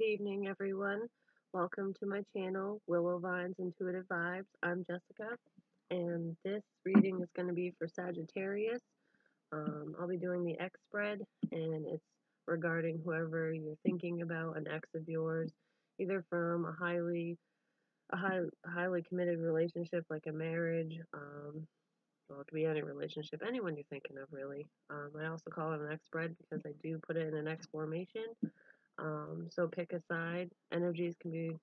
Good evening, everyone. Welcome to my channel, Willow Vine's Intuitive Vibes. I'm Jessica, and this reading is going to be for Sagittarius. I'll be doing the X spread, and it's regarding whoever you're thinking about, an ex of yours, either from a highly committed relationship like a marriage. Well, it could be any relationship, anyone you're thinking of, really. I also call it an X spread because I do put it in an X formation. So pick a side. Energies can be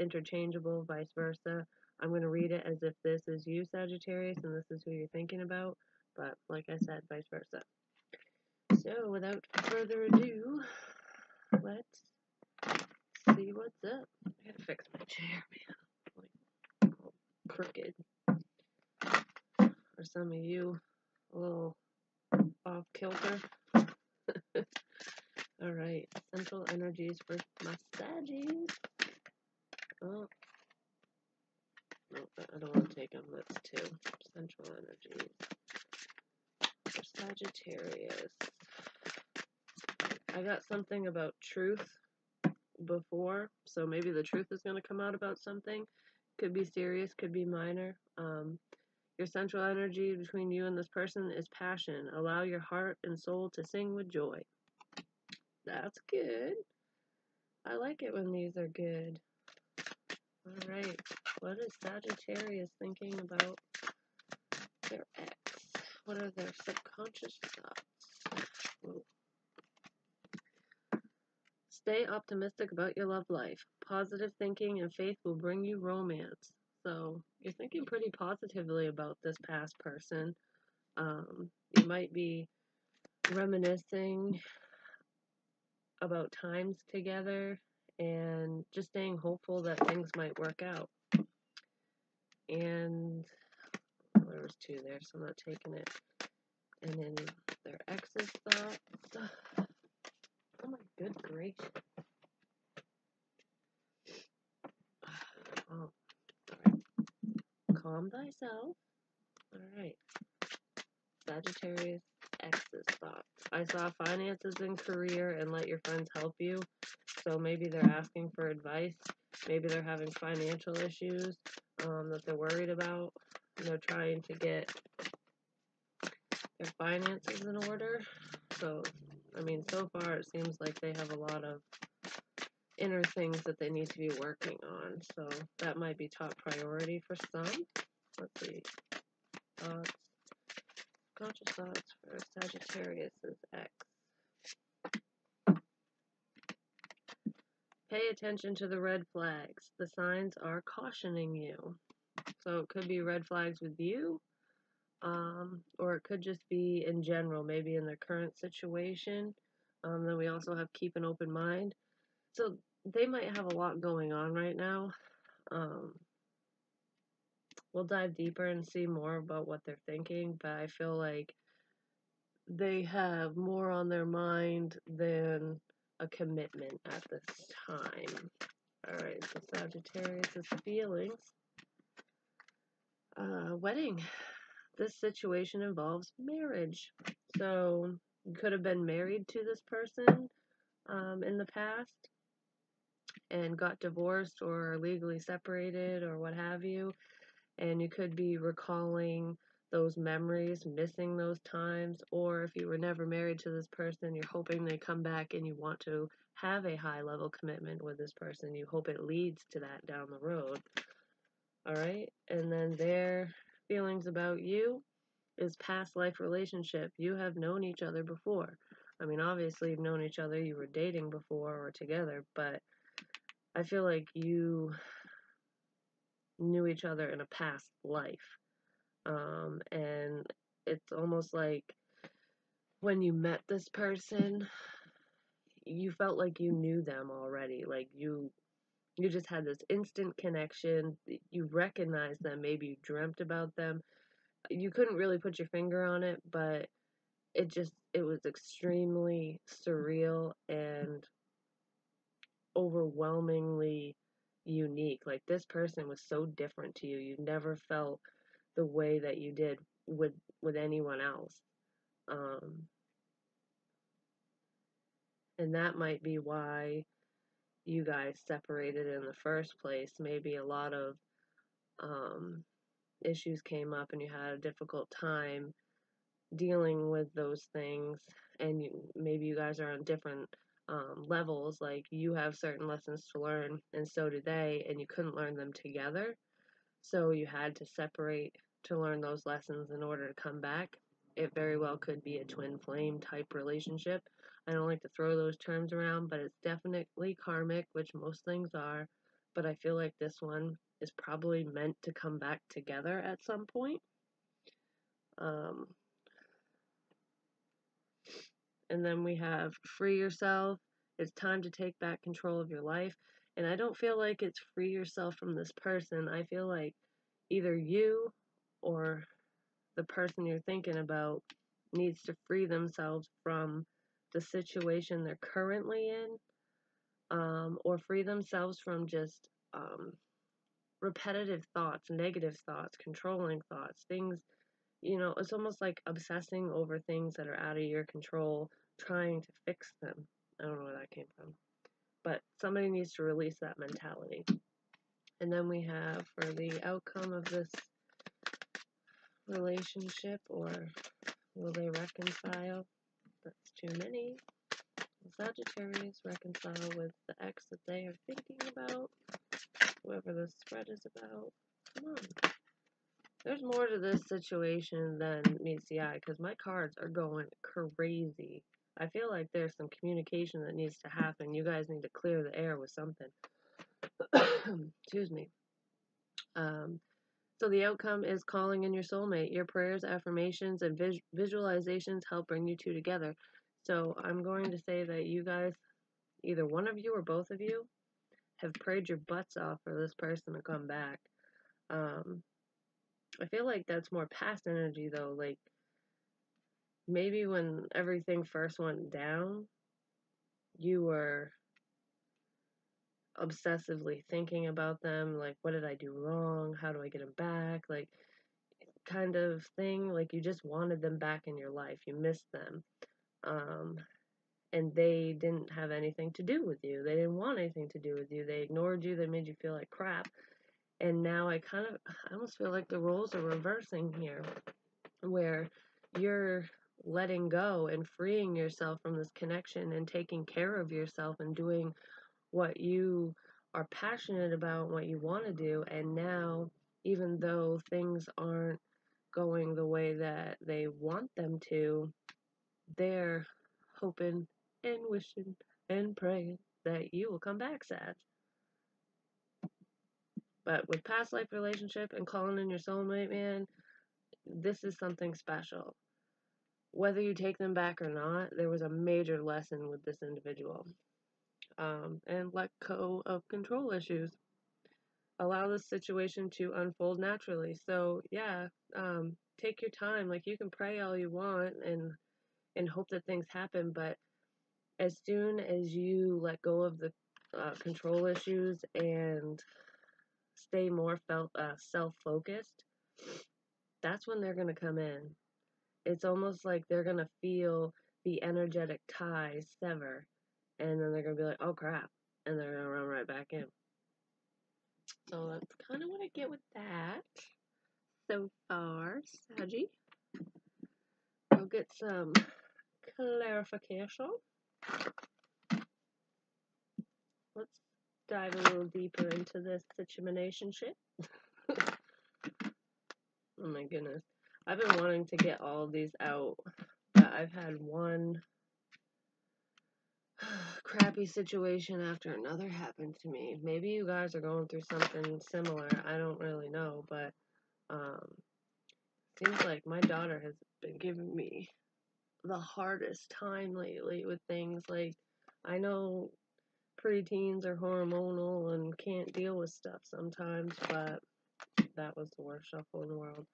interchangeable, vice versa. I'm going to read it as if this is you, Sagittarius, and this is who you're thinking about, but like I said, vice versa. So without further ado, let's see what's up. I gotta fix my chair, man. Like, all crooked. For some of you, a little off kilter. Alright, central energies for my Saggies. Oh, no, I don't want to take them. That's two. Central energies for Sagittarius. I got something about truth before, so maybe the truth is going to come out about something. Could be serious, could be minor. Your central energy between you and this person is passion. Allow your heart and soul to sing with joy. That's good. I like it when these are good. Alright, what is Sagittarius thinking about their ex? What are their subconscious thoughts? Whoa. Stay optimistic about your love life. Positive thinking and faith will bring you romance. So you're thinking pretty positively about this past person. You might be reminiscing about times together and just staying hopeful that things might work out. And there was two there, so I'm not taking it. And then their ex's thoughts. Oh my good gracious. Oh, alright. Calm thyself. Alright. Sagittarius ex's thoughts. I saw finances and career and let your friends help you. So maybe they're asking for advice. Maybe they're having financial issues that they're worried about. They're trying to get their finances in order. So, I mean, so far it seems like they have a lot of inner things that they need to be working on. So that might be top priority for some. Let's see. Thoughts. Conscious thoughts for Sagittarius's ex. Pay attention to the red flags. The signs are cautioning you. So it could be red flags with you, or it could just be in general, maybe in their current situation. Then we also have keep an open mind. So they might have a lot going on right now. We'll dive deeper and see more about what they're thinking, but I feel like they have more on their mind than a commitment at this time. Alright, so Sagittarius' feelings. Wedding. This situation involves marriage. So you could have been married to this person in the past and got divorced or legally separated or what have you. And you could be recalling those memories, missing those times, or if you were never married to this person, you're hoping they come back and you want to have a high level commitment with this person. You hope it leads to that down the road. Alright? And then their feelings about you is past life relationship. You have known each other before. I mean, obviously you've known each other, you were dating before or together, but I feel like you knew each other in a past life. And it's almost like when you met this person, you felt like you knew them already. Like you just had this instant connection. You recognized them. Maybe you dreamt about them. You couldn't really put your finger on it, but it was extremely surreal and overwhelmingly unique. Like this person was so different to you. You never felt the way that you did with anyone else. And that might be why you guys separated in the first place. Maybe a lot of issues came up and you had a difficult time dealing with those things, and maybe you guys are on different levels. Like, you have certain lessons to learn, and so do they, and you couldn't learn them together. So you had to separate to learn those lessons in order to come back. It very well could be a twin flame type relationship. I don't like to throw those terms around, but it's definitely karmic, which most things are. But I feel like this one is probably meant to come back together at some point. And then we have free yourself. It's time to take back control of your life. And I don't feel like it's free yourself from this person. I feel like either you or the person you're thinking about needs to free themselves from the situation they're currently in, or free themselves from just repetitive thoughts, negative thoughts, controlling thoughts, things, it's almost like obsessing over things that are out of your control, trying to fix them. I don't know where that came from. But somebody needs to release that mentality. And then we have, for the outcome of this relationship, or will they reconcile? That's too many. Will Sagittarius reconcile with the ex that they are thinking about? Whoever this spread is about. Come on. There's more to this situation than meets the eye, because my cards are going crazy. I feel like there's some communication that needs to happen. You guys need to clear the air with something. Excuse me. So the outcome is calling in your soulmate. Your prayers, affirmations, and visualizations help bring you two together. So I'm going to say that you guys, either one of you or both of you, have prayed your butts off for this person to come back. I feel like that's more past energy, though. Like, maybe when everything first went down, you were obsessively thinking about them, like, what did I do wrong? How do I get them back? Like, kind of thing. Like, you just wanted them back in your life. You missed them. And they didn't have anything to do with you. They didn't want anything to do with you. They ignored you. They made you feel like crap. And now I almost feel like the roles are reversing here, where you're letting go and freeing yourself from this connection and taking care of yourself and doing what you are passionate about, what you want to do. And now, even though things aren't going the way that they want them to, they're hoping and wishing and praying that you will come back, Sag. But with past life relationship and calling in your soulmate, man, this is something special. Whether you take them back or not, there was a major lesson with this individual. And let go of control issues. Allow the situation to unfold naturally. So yeah, take your time. Like, you can pray all you want and hope that things happen, but as soon as you let go of the control issues and stay more self-focused, that's when they're going to come in. It's almost like they're going to feel the energetic ties sever, and then they're going to be like, oh crap, and they're going to run right back in. So that's kind of what I get with that so far, Saggy. I'll get some clarification. Let's dive a little deeper into this situationship. Oh my goodness. I've been wanting to get all of these out, but I've had one crappy situation after another happen to me. Maybe you guys are going through something similar. I don't really know, but seems like my daughter has been giving me the hardest time lately with things. Like, I know preteens are hormonal and can't deal with stuff sometimes, but that was the worst shuffle in the world.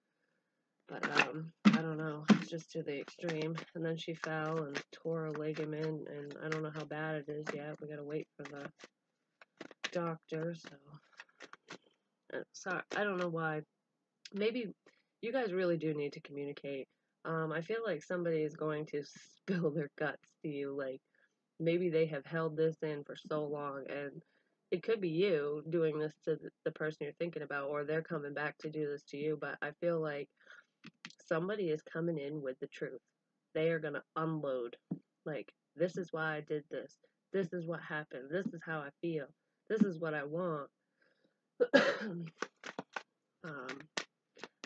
But I don't know, it's just to the extreme. And then she fell and tore a ligament, and I don't know how bad it is yet. We gotta wait for the doctor. So I don't know why. Maybe you guys really do need to communicate. I feel like somebody is going to spill their guts to you. Like, maybe they have held this in for so long, and it could be you doing this to the person you're thinking about, or they're coming back to do this to you. But I feel like somebody is coming in with the truth. They are going to unload. Like, this is why I did this. This is what happened. This is how I feel. This is what I want.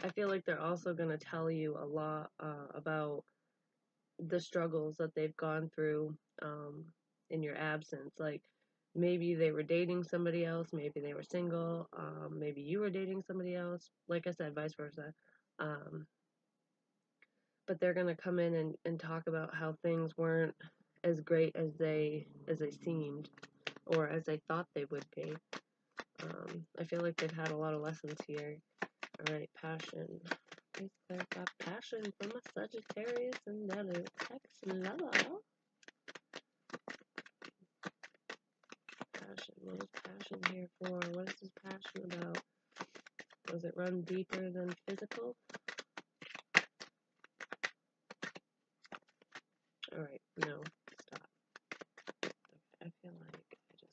I feel like they're also going to tell you a lot about the struggles that they've gone through in your absence. Like, maybe they were dating somebody else, maybe they were single, maybe you were dating somebody else. Like I said, vice versa. But they're going to come in and talk about how things weren't as great as they seemed, or as they thought they would be. I feel like they've had a lot of lessons here. All right, passion. Please clarify passion from a Sagittarius and that is ex-lover. Passion. What is passion here for? What is this passion about? Does it run deeper than physical? All right, no, stop. Okay, I feel like I just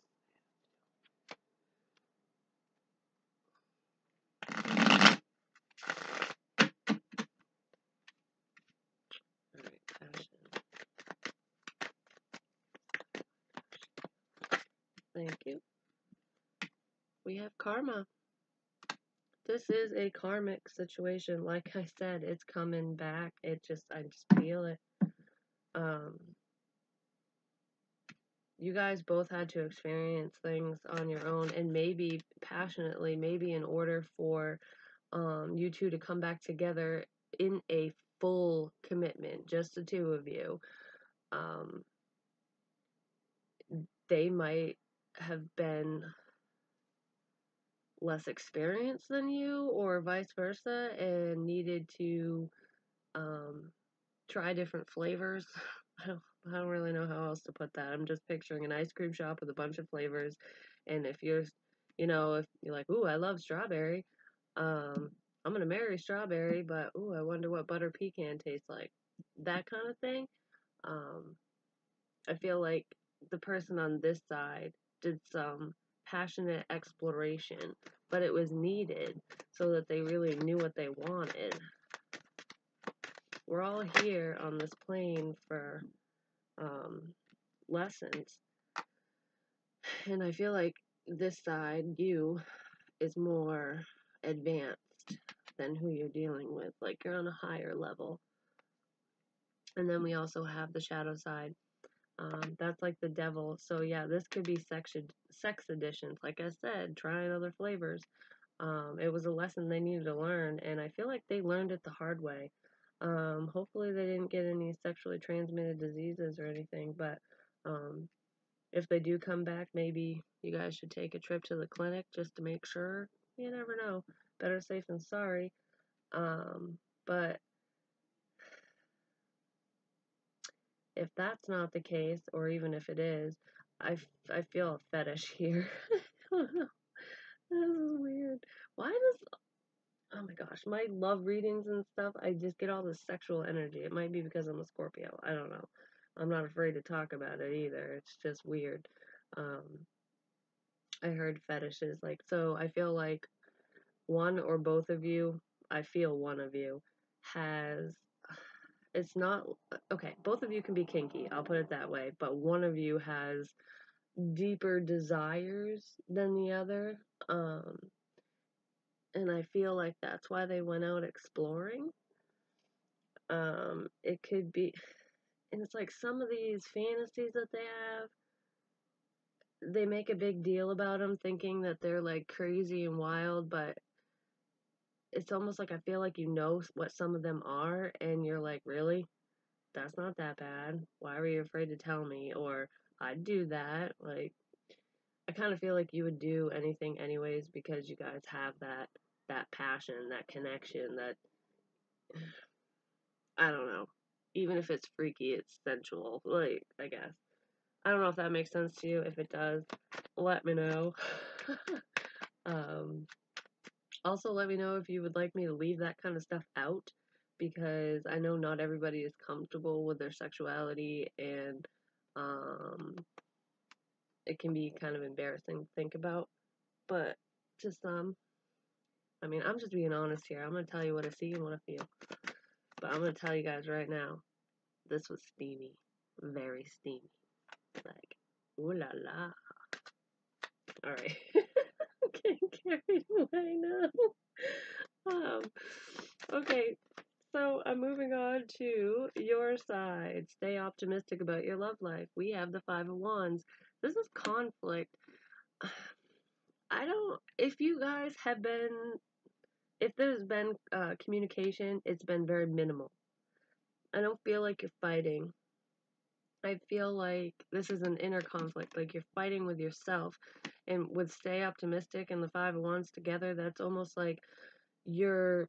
all right, passion. Thank you. We have karma. This is a karmic situation. Like I said, it's coming back. I just feel it. You guys both had to experience things on your own, and maybe passionately, maybe in order for you two to come back together in a full commitment, just the two of you, they might have been less experienced than you, or vice versa, and needed to try different flavors. I don't really know how else to put that. I'm just picturing an ice cream shop with a bunch of flavors, and if you're, if you're like, ooh, I love strawberry, I'm gonna marry strawberry, but ooh, I wonder what butter pecan tastes like. That kind of thing. I feel like the person on this side did some passionate exploration, but it was needed so that they really knew what they wanted. We're all here on this plane for lessons, and I feel like this side, you, is more advanced than who you're dealing with. Like, you're on a higher level. And then we also have the shadow side. That's like the devil. So yeah, this could be sex additions. Like I said, trying other flavors. It was a lesson they needed to learn, and I feel like they learned it the hard way. Hopefully they didn't get any sexually transmitted diseases or anything, but if they do come back, maybe you guys should take a trip to the clinic just to make sure. You never know. Better safe than sorry. But if that's not the case, or even if it is, I feel a fetish here. I don't know. This is weird. Why does, oh my gosh, my love readings and stuff, I just get all this sexual energy. It might be because I'm a Scorpio. I don't know. I'm not afraid to talk about it either. It's just weird. I heard fetishes. Like, so I feel like one or both of you, I feel one of you has, it's not, okay, both of you can be kinky, I'll put it that way, but one of you has deeper desires than the other. And I feel like that's why they went out exploring. It could be, and it's like some of these fantasies that they have, they make a big deal about them, thinking that they're like crazy and wild, but it's almost like I feel like you know what some of them are, and you're like, really? That's not that bad. Why were you afraid to tell me? Or, I'd do that. Like, I kind of feel like you would do anything anyways because you guys have that passion, that connection, that, I don't know. Even if it's freaky, it's sensual. Like, I guess. I don't know if that makes sense to you. If it does, let me know. Also, let me know if you would like me to leave that kind of stuff out, because I know not everybody is comfortable with their sexuality, and It can be kind of embarrassing to think about, but to some, I mean, I'm just being honest here. I'm going to tell you what I see and what I feel. But I'm going to tell you guys right now, this was steamy. Very steamy. Like, ooh la la. Alright. I'm getting carried away now. Okay, so I'm moving on to your side. Stay optimistic about your love life. We have the Five of Wands. This is conflict. If you guys have been, if there's been communication, it's been very minimal. I don't feel like you're fighting. I feel like this is an inner conflict, like you're fighting with yourself. And with stay optimistic and the Five of Wands together, that's almost like you're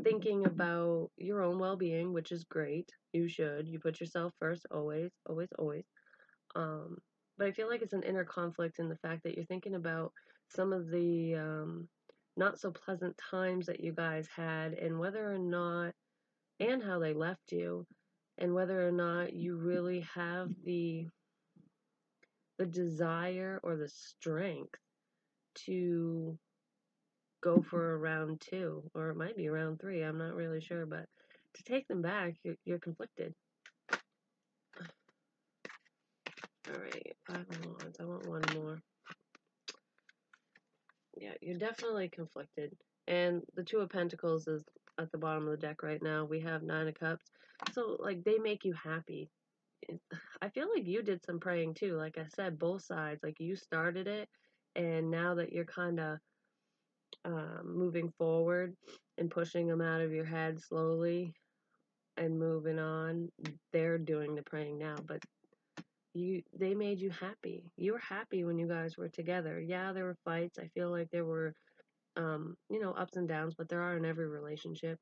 thinking about your own well-being, which is great. You should. You put yourself first, always, always, always. But I feel like it's an inner conflict in the fact that you're thinking about some of the not so pleasant times that you guys had and whether or not, and how they left you, and whether or not you really have the desire or the strength to go for a round two, or it might be round three, I'm not really sure, but to take them back, you're conflicted. Alright, Five of Wands, I want one more. Yeah, you're definitely conflicted. And the Two of Pentacles is at the bottom of the deck right now. We have Nine of Cups. So, like, they make you happy. I feel like you did some praying too. Like I said, both sides. Like, you started it, and now that you're kind of moving forward and pushing them out of your head slowly and moving on, they're doing the praying now. But they made you happy. You were happy when you guys were together. Yeah, there were fights. I feel like there were ups and downs, but there are in every relationship.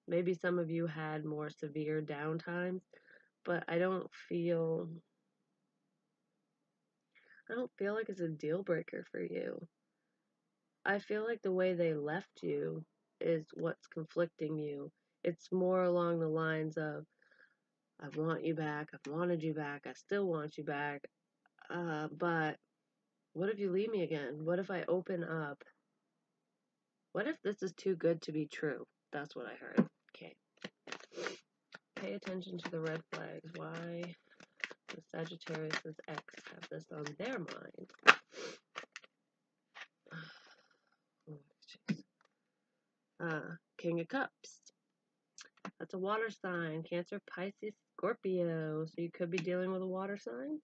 Maybe some of you had more severe downtimes, but I don't feel like it's a deal breaker for you. I feel like the way they left you is what's conflicting you. It's more along the lines of, I want you back, I've wanted you back, I still want you back, but what if you leave me again? What if I open up? What if this is too good to be true? That's what I heard. Okay. Pay attention to the red flags. Why the Sagittarius' ex have this on their mind? King of Cups. That's a water sign. Cancer, Pisces, Scorpio. So you could be dealing with a water sign.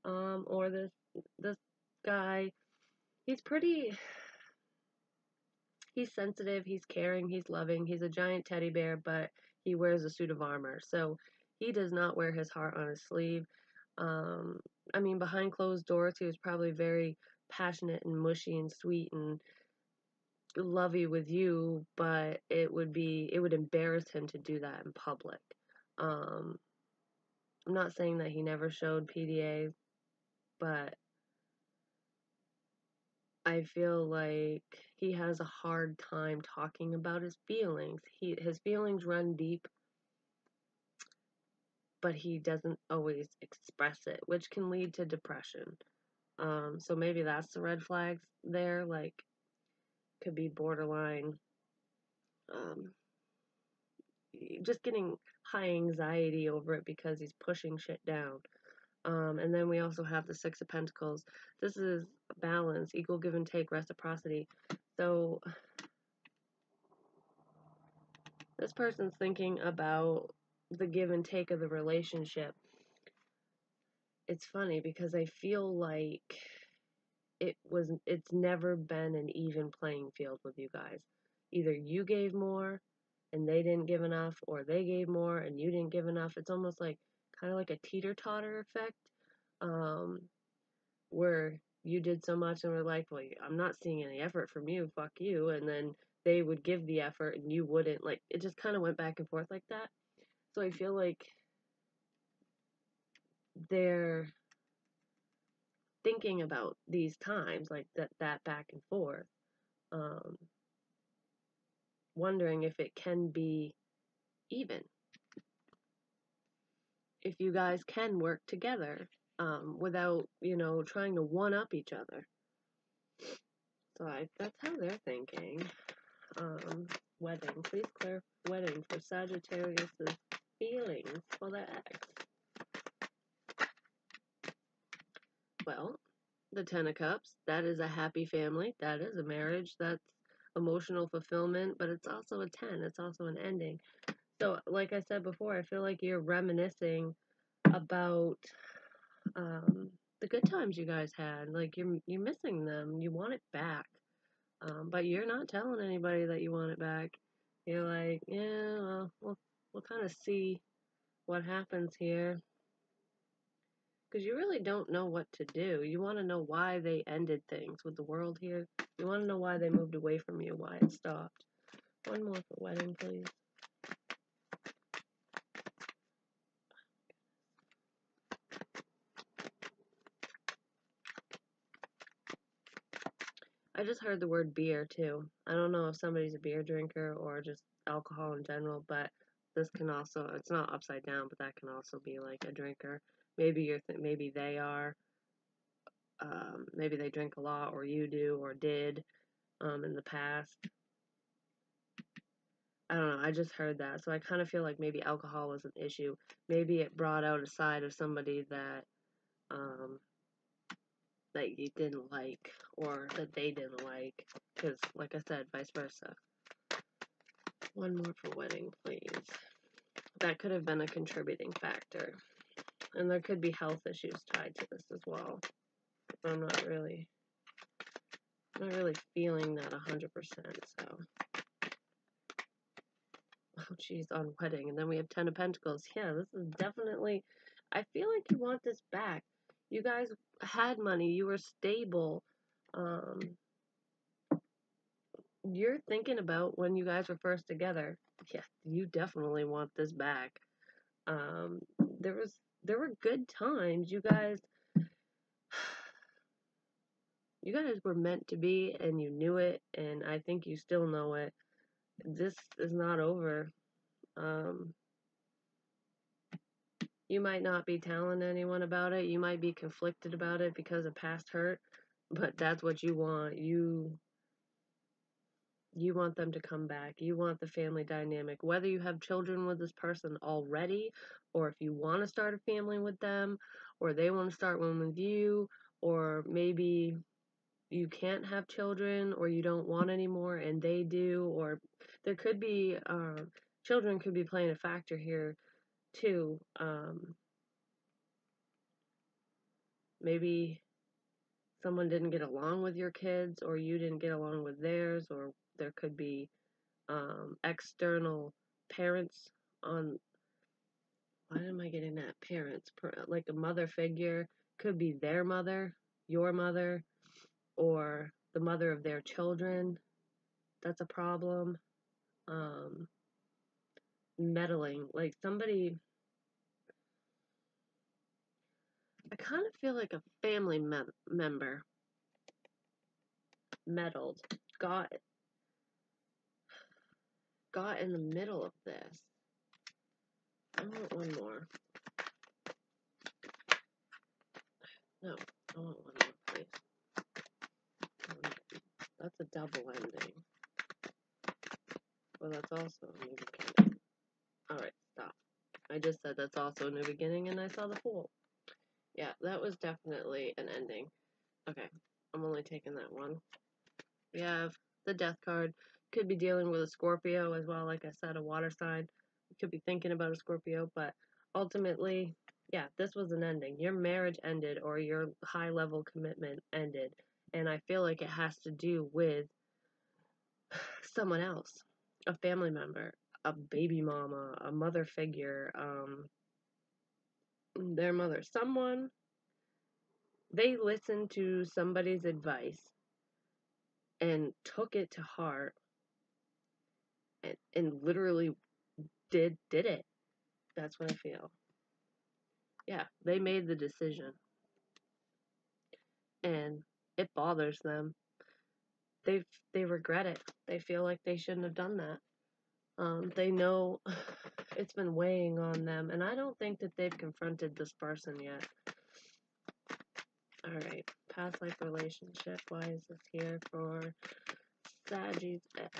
Or this guy, he's sensitive, he's caring, he's loving, he's a giant teddy bear, but he wears a suit of armor. So he does not wear his heart on his sleeve. I mean, behind closed doors, he was probably very passionate and mushy and sweet and lovey with you, but it would embarrass him to do that in public. I'm not saying that he never showed PDA, but I feel like he has a hard time talking about his feelings. His feelings run deep, but he doesn't always express it, which can lead to depression. So maybe that's the red flags there, like, could be borderline, just getting high anxiety over it because he's pushing shit down. And then we also have the Six of Pentacles. This is balance, equal give and take, reciprocity. So this person's thinking about the give and take of the relationship. It's funny because I feel like it's never been an even playing field with you guys. Either you gave more and they didn't give enough, or they gave more and you didn't give enough. It's almost like kind of like a teeter-totter effect, where you did so much and were like, well, I'm not seeing any effort from you, fuck you, and then they would give the effort and you wouldn't. Like, it just kind of went back and forth like that. So I feel like they're thinking about these times, like that back and forth, wondering if it can be even. if you guys can work together without, trying to one up each other. So that's how they're thinking. Wedding. Please clear wedding for Sagittarius' feelings for their ex. Well, the Ten of Cups, that is a happy family. That is a marriage. That's emotional fulfillment, but it's also a 10. It's also an ending. So, like I said before, I feel like you're reminiscing about the good times you guys had. Like you're missing them. You want it back. But you're not telling anybody that you want it back. You're like, yeah, well, we'll kind of see what happens here. Because you really don't know what to do. You want to know why they ended things with the world here. You want to know why they moved away from you, why it stopped. One more for wedding, please. I just heard the word beer too. I don't know if somebody's a beer drinker or just alcohol in general, but this can also, it's not upside down, but that can also be like a drinker. Maybe maybe they are. Maybe they drink a lot, or you do, or did in the past. I don't know. I just heard that, so I kind of feel like maybe alcohol was an issue. Maybe it brought out a side of somebody um, that you didn't like, or that they didn't like. Because, like I said, vice versa. One more for wedding, please. That could have been a contributing factor, and there could be health issues tied to this as well. I'm not really feeling that 100%. So. Oh, geez, on wedding. And then we have Ten of Pentacles. Yeah, this is definitely, I feel like you want this back. You guys had money. You were stable. You're thinking about when you guys were first together. Yeah, you definitely want this back. There were good times. You guys were meant to be, and you knew it, and I think you still know it. This is not over. You might not be telling anyone about it. You might be conflicted about it because of past hurt, but that's what you want. You want them to come back. You want the family dynamic. Whether you have children with this person already, or if you want to start a family with them, or they want to start one with you, or maybe you can't have children, or you don't want any more and they do, or there could be, children could be playing a factor here too. Maybe someone didn't get along with your kids, or you didn't get along with theirs, or there could be external parents on. Why am I getting that? Parents, like a mother figure, could be their mother, your mother, or the mother of their children. That's a problem. Meddling, like somebody. I kind of feel like a family member meddled, got in the middle of this. I want one more. No, I want one more, please. That's a double ending. Well, that's also a new beginning. Alright, stop. I just said that's also a new beginning, and I saw the Fool. Yeah, that was definitely an ending. Okay, I'm only taking that one. We have the Death card. Could be dealing with a Scorpio as well, like I said, a water sign. You could be thinking about a Scorpio, but ultimately, yeah, this was an ending. Your marriage ended, or your high-level commitment ended, and I feel like it has to do with someone else, a family member, a baby mama, a mother figure, their mother, someone. They listened to somebody's advice and took it to heart, and literally did it. That's what I feel. Yeah, they made the decision, and it bothers them. They regret it. They feel like they shouldn't have done that. They know it's been weighing on them, and I don't think that they've confronted this person yet. Alright, past life relationship. Why is this here for Sagittarius X?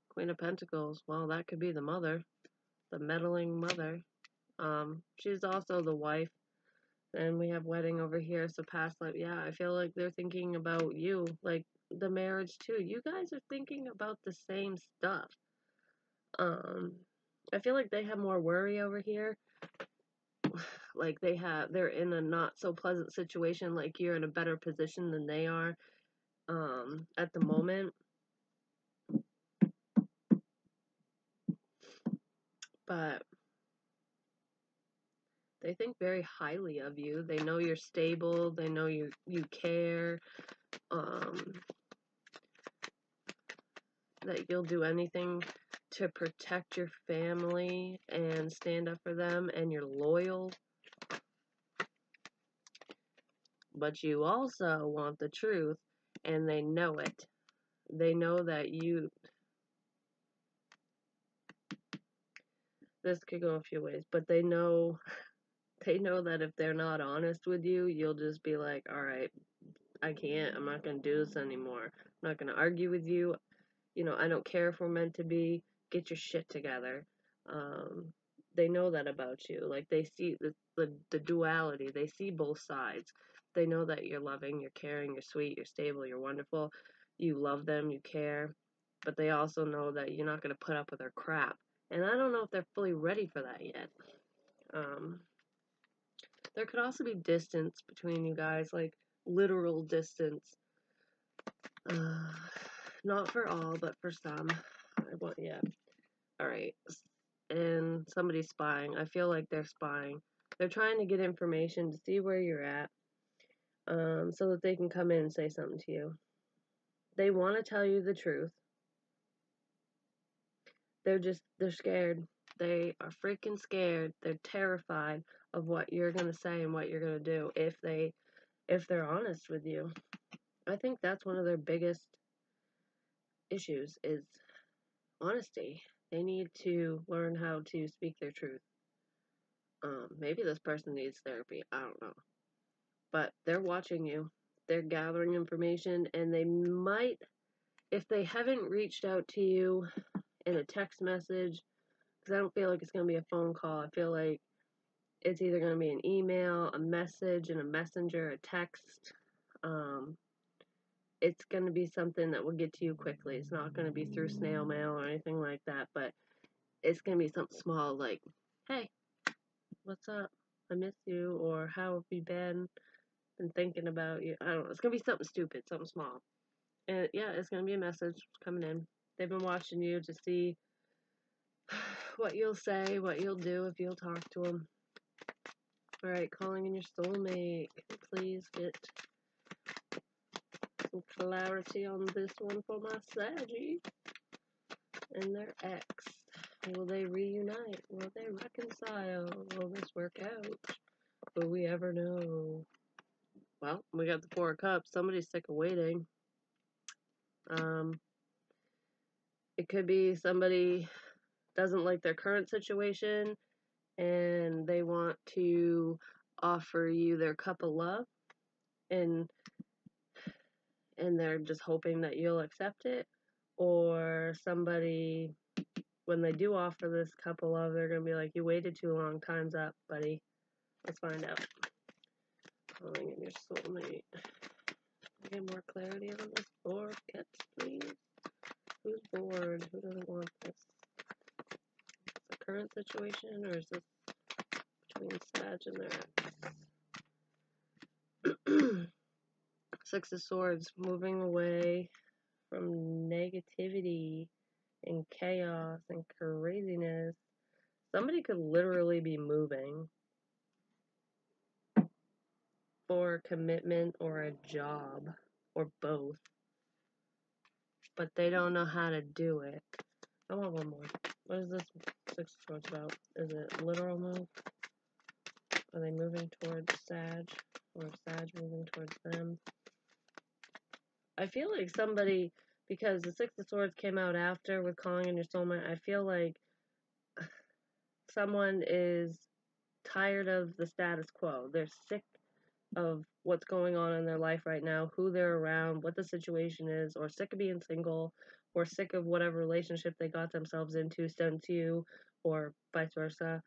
Queen of Pentacles. Well, that could be the mother, the meddling mother. She's also the wife. And we have wedding over here, so past life. Yeah, I feel like they're thinking about you, like the marriage too. You guys are thinking about the same stuff. I feel like they have more worry over here. Like they're in a not so pleasant situation. Like you're in a better position than they are, at the moment. But they think very highly of you. They know you're stable. They know you care. That you'll do anything to protect your family and stand up for them, and you're loyal. But you also want the truth, and they know it. They know that this could go a few ways, but they know that if they're not honest with you, you'll just be like, all right, I'm not going to do this anymore. I'm not going to argue with you. I don't care if we're meant to be. Get your shit together. They know that about you. Like, they see the duality. They see both sides. They know that you're loving, you're caring, you're sweet, you're stable, you're wonderful. You love them, you care. But they also know that you're not going to put up with their crap. And I don't know if they're fully ready for that yet. There could also be distance between you guys, like literal distance. Not for all, but for some. Yeah. Alright. And somebody's spying. I feel like they're spying. They're trying to get information to see where you're at, so that they can come in and say something to you. They want to tell you the truth. They're scared. They are freaking scared. They're terrified of what you're going to say and what you're going to do if they're honest with you. I think that's one of their biggest issues is honesty. They need to learn how to speak their truth. Maybe this person needs therapy. I don't know. But they're watching you. They're gathering information, and they might, if they haven't reached out to you in a text message, because I don't feel like it's going to be a phone call. I feel like it's either going to be an email, a message, and a messenger, a text. It's going to be something that will get to you quickly. It's not going to be through snail mail or anything like that, but it's going to be something small like, hey, what's up? I miss you, or how have you been? Been thinking about you. I don't know. It's going to be something stupid, something small. And yeah, it's going to be a message coming in. They've been watching you to see what you'll say, what you'll do if you'll talk to them. Alright, calling in your soulmate. Please get some clarity on this one for my Saggy and their ex. Will they reunite? Will they reconcile? Will this work out? Will we ever know? Well, we got the Four of Cups. Somebody's sick of waiting. It could be somebody doesn't like their current situation and they want to offer you their cup of love, and they're just hoping that you'll accept it. Or somebody, when they do offer this cup of love, they're going to be like, you waited too long, time's up, buddy. Let's find out. Calling in your soulmate. Get more clarity on this. Four of Cups, please. Who's bored? Who doesn't want this? Is it a current situation, or is this between Sag and their ex? Six of Swords, moving away from negativity and chaos and craziness. Somebody could literally be moving for commitment or a job or both, but they don't know how to do it. I want one more. What is this Six of Swords about? Is it literal move? Are they moving towards Sag? or Sag moving towards them. I feel like somebody, because the Six of Swords came out after with calling in your soulmate, I feel like someone is tired of the status quo. They're sick of what's going on in their life right now, who they're around, what the situation is, or sick of being single, or sick of whatever relationship they got themselves into since you, or vice versa.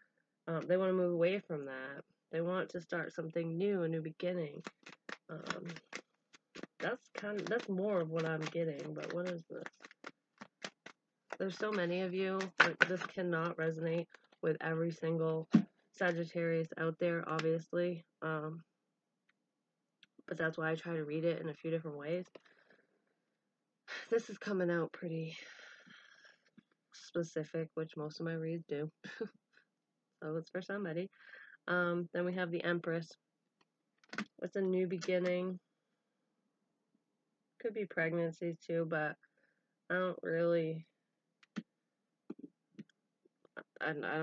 They want to move away from that. They want to start something new, a new beginning. That's more of what I'm getting, but what is this? There's so many of you, but this cannot resonate with every single Sagittarius out there, obviously. But that's why I try to read it in a few different ways. This is coming out pretty specific, which most of my reads do. So it's for somebody. Then we have the Empress. It's a new beginning. Could be pregnancies too, but I don't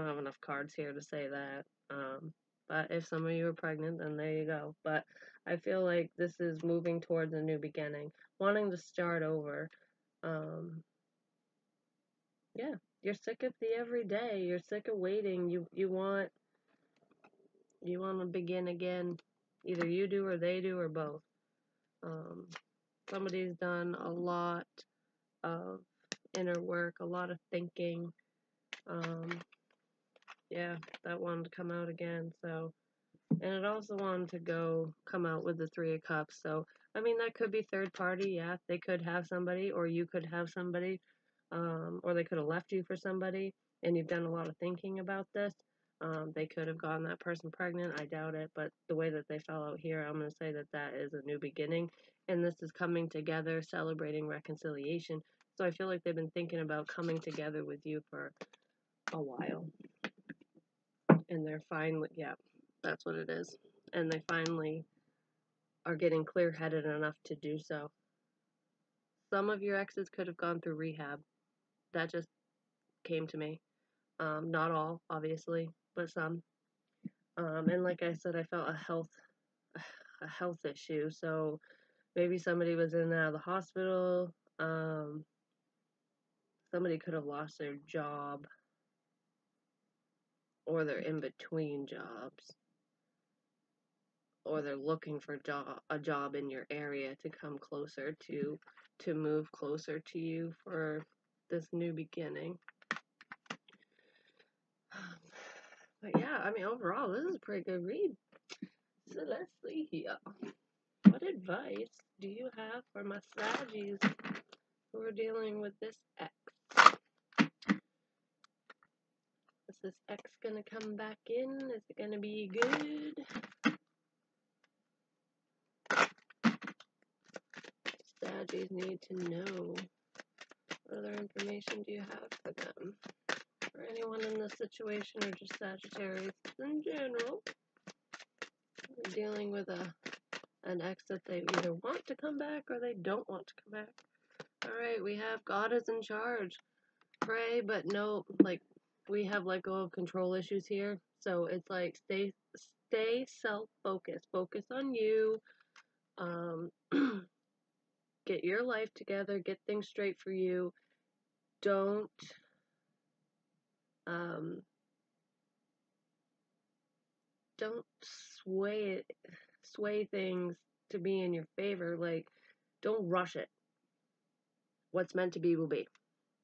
have enough cards here to say that. But if some of you are pregnant, then there you go. But I feel like this is moving towards a new beginning, wanting to start over. Yeah, you're sick of the everyday. You're sick of waiting. You want to begin again. Either you do or they do or both. Somebody's done a lot of inner work, a lot of thinking. Yeah, that wanted to come out again. So, and it also wanted to come out with the Three of Cups. So, I mean, that could be third party. Yeah, they could have somebody, or you could have somebody, or they could have left you for somebody, and you've done a lot of thinking about this. They could have gotten that person pregnant. I doubt it, but the way that they fell out here, I'm going to say that that is a new beginning, and this is coming together, celebrating reconciliation. So I feel like they've been thinking about coming together with you for a while, and they're finally, yeah, that's what it is, and they finally are getting clear-headed enough to do so. Some of your exes could have gone through rehab. That just came to me. Not all, obviously, but some. And like I said, I felt a health issue. So maybe somebody was in and out of the hospital. Somebody could have lost their job, or they're in between jobs, or they're looking for a job in your area to come closer to move closer to you for this new beginning. But yeah, I mean, overall, this is a pretty good read. So let's see here. What advice do you have for my Saggies who are dealing with this ex? Is this ex gonna come back in? Is it gonna be good? Saggies need to know. What other information do you have for them? For anyone in this situation, or just Sagittarius in general, they're dealing with an ex that they either want to come back or they don't want to come back. Alright, we have God is in charge. Pray, but no, like, we have let go of control issues here. So it's like, stay self-focused. Focus on you. Get your life together. Get things straight for you. Don't sway things to be in your favor. Like, don't rush it. What's meant to be will be.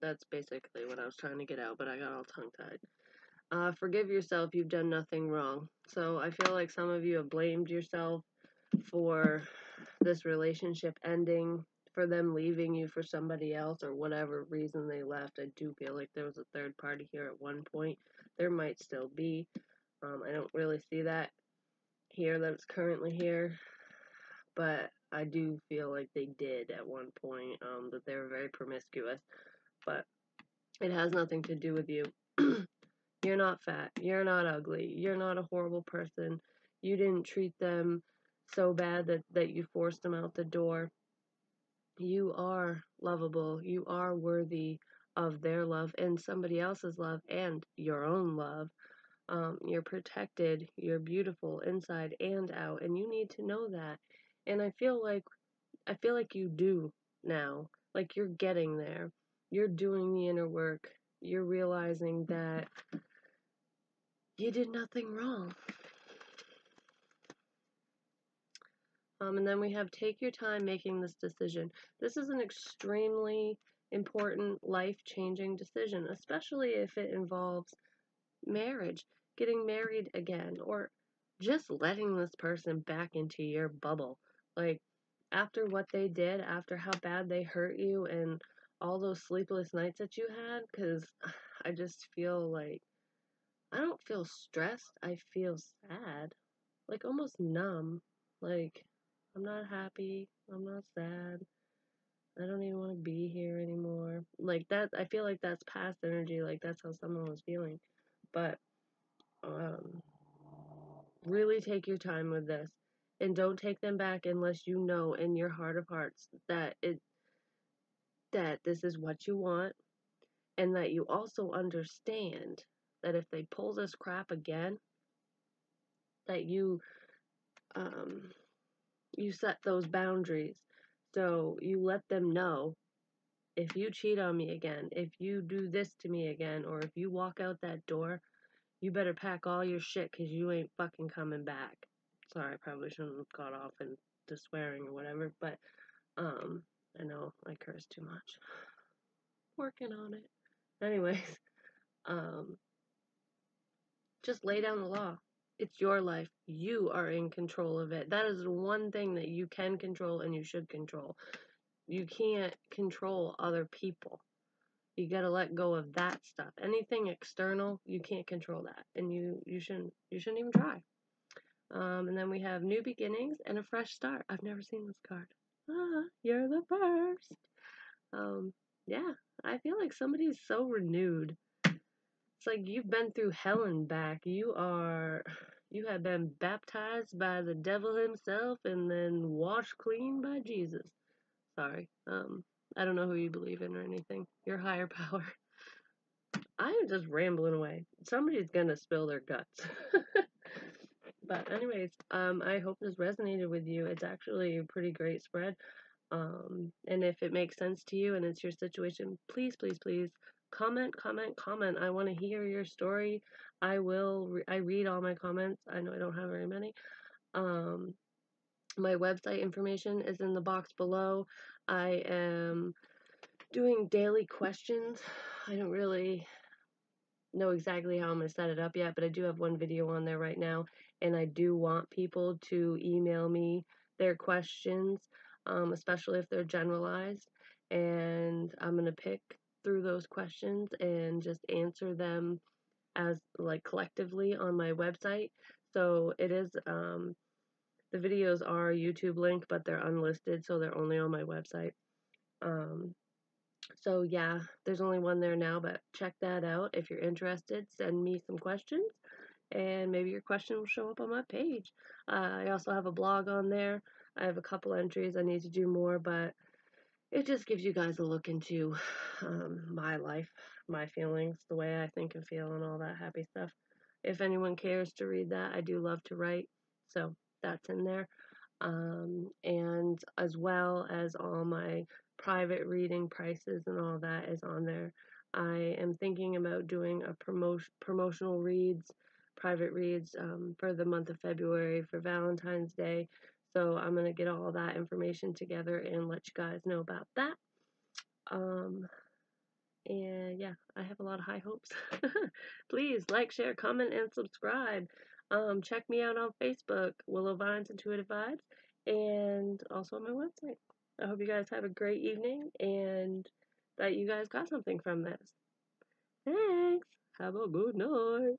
That's basically what I was trying to get out, but I got all tongue-tied. Forgive yourself. You've done nothing wrong. So I feel like some of you have blamed yourself for this relationship ending, for them leaving you for somebody else, or whatever reason they left. I do feel like there was a third party here at one point. There might still be. I don't really see that here, that it's currently here, but I do feel like they did at one point, that they were very promiscuous, but it has nothing to do with you. You're not fat, you're not ugly, you're not a horrible person, you didn't treat them so bad that you forced them out the door. You are lovable, you are worthy of their love and somebody else's love and your own love. You're protected, you're beautiful inside and out, and you need to know that. And I feel like you do now. Like you're getting there. You're doing the inner work. You're realizing that you did nothing wrong. And then we have take your time making this decision. This is an extremely important life-changing decision, especially if it involves marriage, getting married again, or just letting this person back into your bubble. Like, after what they did, after how bad they hurt you, and all those sleepless nights that you had, because I just feel like I don't feel stressed, I feel sad, like almost numb. Like, I'm not happy, I'm not sad, I don't even want to be here anymore. Like, that, I feel like that's past energy, like, that's how someone was feeling. But, um, really take your time with this. And don't take them back unless you know in your heart of hearts that this is what you want, and that you also understand that if they pull this crap again, that um you set those boundaries. So you let them know, if you cheat on me again, if you do this to me again, or if you walk out that door, you better pack all your shit, because you ain't fucking coming back. Sorry, I probably shouldn't have got off into swearing or whatever, but I know I curse too much. Working on it. Anyways, um, just lay down the law. It's your life. You are in control of it. That is the one thing that you can control and you should control. You can't control other people. You gotta let go of that stuff. Anything external, you can't control that, and you shouldn't even try. And then we have new beginnings and a fresh start. I've never seen this card. You're the first. Yeah, I feel like somebody's so renewed. It's like you've been through hell and back. You have been baptized by the devil himself and then washed clean by Jesus. Sorry. I don't know who you believe in or anything. Your higher power. I am just rambling away. Somebody's gonna spill their guts. But anyways, I hope this resonated with you. It's actually a pretty great spread. And if it makes sense to you and it's your situation, please, please, please comment. I want to hear your story. I read all my comments. I know I don't have very many. My website information is in the box below. I am doing daily questions. I don't really know exactly how I'm going to set it up yet, but I do have one video on there right now, and I do want people to email me their questions, especially if they're generalized, and I'm going to pick through those questions and just answer them as, like, collectively on my website. So it is, the videos are YouTube link, but they're unlisted, so they're only on my website. So yeah, there's only one there now, but check that out. If you're interested, send me some questions, and maybe your question will show up on my page. I also have a blog on there. I have a couple entries. I need to do more, but it just gives you guys a look into my life, my feelings, the way I think and feel, and all that happy stuff. If anyone cares to read that, I do love to write, so that's in there. And as well as all my private reading prices and all that is on there. I am thinking about doing a promotional reads, private reads, for the month of February for Valentine's Day. So I'm going to get all that information together and let you guys know about that. And yeah, I have a lot of high hopes. Please like, share, comment, and subscribe. Check me out on Facebook, Willow Vines Intuitive Vibes, and also on my website. I hope you guys have a great evening and that you guys got something from this. Thanks. Have a good night.